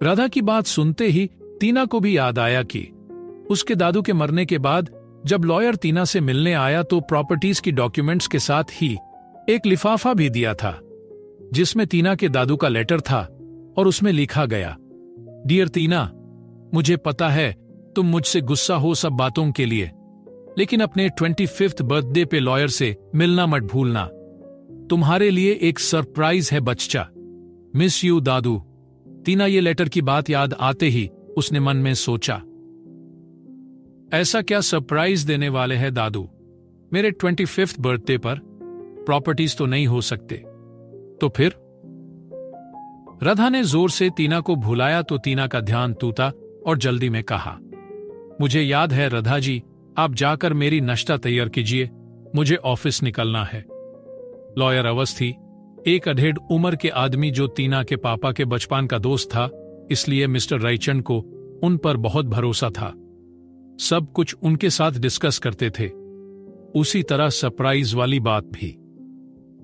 राधा की बात सुनते ही टीना को भी याद आया कि उसके दादू के मरने के बाद जब लॉयर टीना से मिलने आया तो प्रॉपर्टीज की डॉक्यूमेंट्स के साथ ही एक लिफाफा भी दिया था जिसमें टीना के दादू का लेटर था और उसमें लिखा गया, डियर टीना, मुझे पता है तुम मुझसे गुस्सा हो सब बातों के लिए, लेकिन अपने 25th बर्थडे पे लॉयर से मिलना मत भूलना। तुम्हारे लिए एक सरप्राइज है बच्चा। मिस यू दादू। टीना ये लेटर की बात याद आते ही उसने मन में सोचा, ऐसा क्या सरप्राइज देने वाले हैं दादू मेरे 25th बर्थडे पर? प्रॉपर्टीज तो नहीं हो सकते। तो फिर? राधा ने जोर से टीना को भुलाया तो टीना का ध्यान टूटा और जल्दी में कहा, मुझे याद है राधा जी, आप जाकर मेरी नाश्ता तैयार कीजिए, मुझे ऑफिस निकलना है। लॉयर अवस्थी एक अधेड़ उम्र के आदमी जो टीना के पापा के बचपन का दोस्त था, इसलिए मिस्टर रायचंद को उन पर बहुत भरोसा था। सब कुछ उनके साथ डिस्कस करते थे, उसी तरह सरप्राइज वाली बात भी।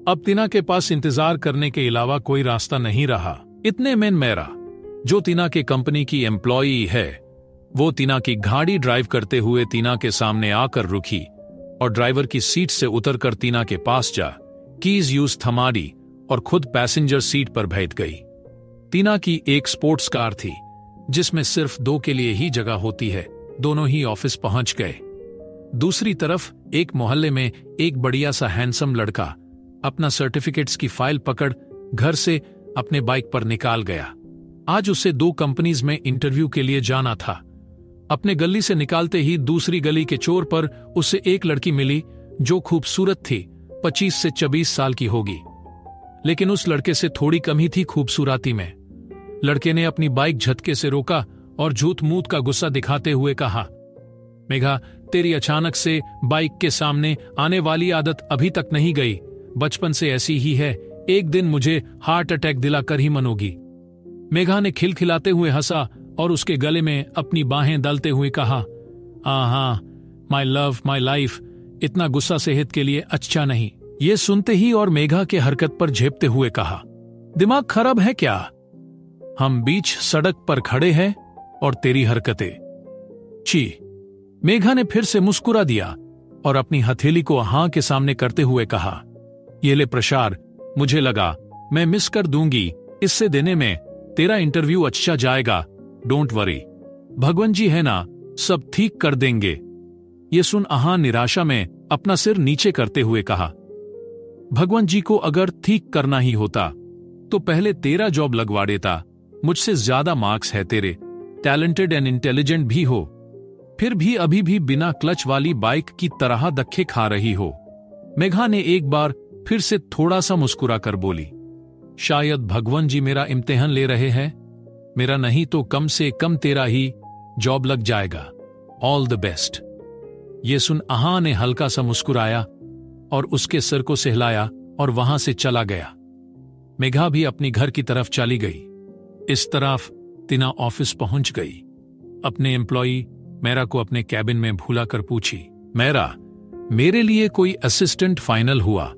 अब टीना के पास इंतजार करने के अलावा कोई रास्ता नहीं रहा। इतने में मेरा, जो टीना के कंपनी की एम्प्लॉई है, वो टीना की गाड़ी ड्राइव करते हुए टीना के सामने आकर रुकी और ड्राइवर की सीट से उतरकर टीना के पास जा कीज यूज थमा दी और खुद पैसेंजर सीट पर बैठ गई। टीना की एक स्पोर्ट्स कार थी जिसमें सिर्फ 2 के लिए ही जगह होती है। दोनों ही ऑफिस पहुंच गए। दूसरी तरफ एक मोहल्ले में एक बढ़िया सा हैंडसम लड़का अपना सर्टिफिकेट्स की फाइल पकड़ घर से अपने बाइक पर निकाल गया। आज उसे 2 कंपनीज में इंटरव्यू के लिए जाना था। अपने गली से निकालते ही दूसरी गली के छोर पर उसे एक लड़की मिली जो खूबसूरत थी, 25 से 26 साल की होगी, लेकिन उस लड़के से थोड़ी कम ही थी खूबसूरती में। लड़के ने अपनी बाइक झटके से रोका और झूठ मूठ का गुस्सा दिखाते हुए कहा, मेघा, तेरी अचानक से बाइक के सामने आने वाली आदत अभी तक नहीं गई, बचपन से ऐसी ही है, एक दिन मुझे हार्ट अटैक दिलाकर ही मनोगी। मेघा ने खिलखिलाते हुए हंसा और उसके गले में अपनी बाहें डालते हुए कहा, हाँ, माई लव, माई लाइफ, इतना गुस्सा सेहत के लिए अच्छा नहीं। ये सुनते ही और मेघा के हरकत पर झेपते हुए कहा, दिमाग खराब है क्या? हम बीच सड़क पर खड़े हैं और तेरी हरकतें। छी। मेघा ने फिर से मुस्कुरा दिया और अपनी हथेली को हाँ के सामने करते हुए कहा, ये ले प्रसार, मुझे लगा मैं मिस कर दूंगी, इससे देने में तेरा इंटरव्यू अच्छा जाएगा, डोंट वरी, भगवान जी है ना, सब ठीक कर देंगे। ये सुन आहा निराशा में अपना सिर नीचे करते हुए कहा, भगवान जी को अगर ठीक करना ही होता तो पहले तेरा जॉब लगवा देता, मुझसे ज्यादा मार्क्स है तेरे, टैलेंटेड एंड इंटेलिजेंट भी हो, फिर भी अभी भी बिना क्लच वाली बाइक की तरह धक्के खा रही हो। मेघा ने एक बार फिर से थोड़ा सा मुस्कुरा कर बोली, शायद भगवान जी मेरा इम्तिहान ले रहे हैं, मेरा नहीं तो कम से कम तेरा ही जॉब लग जाएगा, ऑल द बेस्ट। ये सुन आहा ने हल्का सा मुस्कुराया और उसके सिर को सहलाया और वहां से चला गया। मेघा भी अपनी घर की तरफ चली गई। इस तरफ टीना ऑफिस पहुंच गई। अपने एम्प्लॉई मेरा को अपने कैबिन में भूला कर पूछी, मेरा, मेरे लिए कोई असिस्टेंट फाइनल हुआ?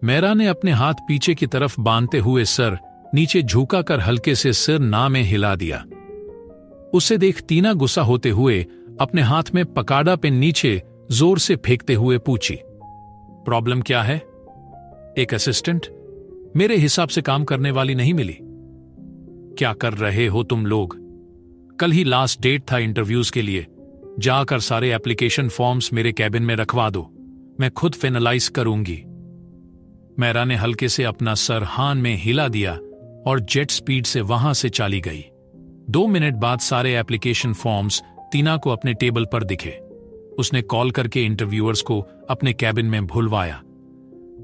मेरा ने अपने हाथ पीछे की तरफ बांधते हुए सर नीचे झुका कर हल्के से सिर ना में हिला दिया। उसे देख टीना गुस्सा होते हुए अपने हाथ में पकाड़ा पेन नीचे जोर से फेंकते हुए पूछी, प्रॉब्लम क्या है? एक असिस्टेंट मेरे हिसाब से काम करने वाली नहीं मिली। क्या कर रहे हो तुम लोग? कल ही लास्ट डेट था इंटरव्यूज के लिए, जाकर सारे एप्लीकेशन फॉर्म्स मेरे कैबिन में रखवा दो, मैं खुद फाइनलाइज करूंगी। मेरा ने हल्के से अपना सर हान में हिला दिया और जेट स्पीड से वहां से चली गई। 2 मिनट बाद सारे एप्लीकेशन फॉर्म्स टीना को अपने टेबल पर दिखे। उसने कॉल करके इंटरव्यूअर्स को अपने कैबिन में भुलवाया।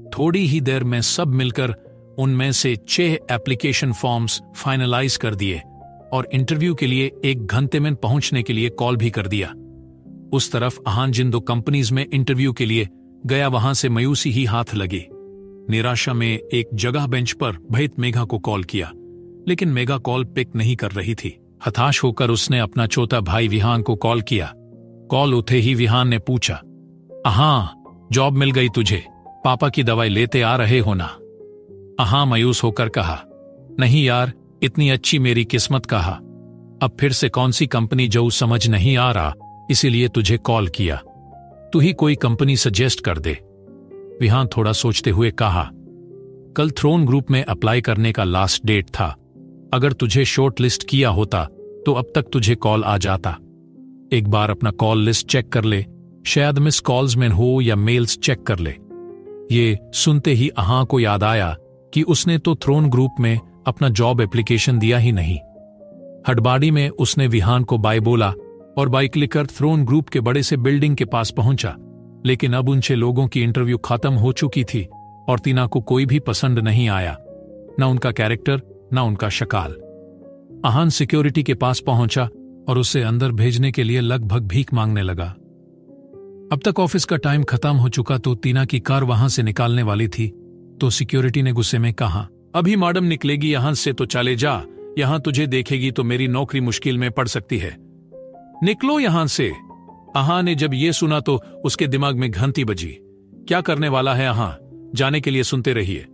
थोड़ी ही देर में सब मिलकर उनमें से 6 एप्लीकेशन फॉर्म्स फाइनलाइज कर दिए और इंटरव्यू के लिए 1 घंटे में पहुंचने के लिए कॉल भी कर दिया। उस तरफ आहान जिन 2 कंपनीज में इंटरव्यू के लिए गया वहां से मायूसी ही हाथ लगी। निराशा में एक जगह बेंच पर बैठ मेघा को कॉल किया, लेकिन मेघा कॉल पिक नहीं कर रही थी। हताश होकर उसने अपना छोटा भाई विहान को कॉल किया। कॉल उठे ही विहान ने पूछा, हाँ, जॉब मिल गई तुझे? पापा की दवाई लेते आ रहे हो ना? हाँ मायूस होकर कहा, नहीं यार, इतनी अच्छी मेरी किस्मत कहा। अब फिर से कौन सी कंपनी जो समझ नहीं आ रहा, इसीलिए तुझे कॉल किया। तू ही कोई कंपनी सजेस्ट कर दे। विहान थोड़ा सोचते हुए कहा, कल थ्रोन ग्रुप में अप्लाई करने का लास्ट डेट था। अगर तुझे शॉर्ट लिस्ट किया होता तो अब तक तुझे कॉल आ जाता। एक बार अपना कॉल लिस्ट चेक कर ले, शायद मिस कॉल्स में हो या मेल्स चेक कर ले। ये सुनते ही अहां को याद आया कि उसने तो थ्रोन ग्रुप में अपना जॉब एप्लीकेशन दिया ही नहीं। हड़बाड़ी में उसने विहान को बाय बोला और बाइक लेकर थ्रोन ग्रुप के बड़े से बिल्डिंग के पास पहुंचा। लेकिन अब उन 6 लोगों की इंटरव्यू खत्म हो चुकी थी और टीना को कोई भी पसंद नहीं आया, न उनका कैरेक्टर न उनका शक्ल। अहान सिक्योरिटी के पास पहुंचा और उसे अंदर भेजने के लिए लगभग भीख मांगने लगा। अब तक ऑफिस का टाइम खत्म हो चुका तो टीना की कार वहां से निकालने वाली थी तो सिक्योरिटी ने गुस्से में कहा, अभी मैडम निकलेगी यहां से तो चले जा, यहां तुझे देखेगी तो मेरी नौकरी मुश्किल में पड़ सकती है, निकलो यहां से। अहां ने जब ये सुना तो उसके दिमाग में घंटी बजी। क्या करने वाला है अहां, जाने के लिए सुनते रहिए।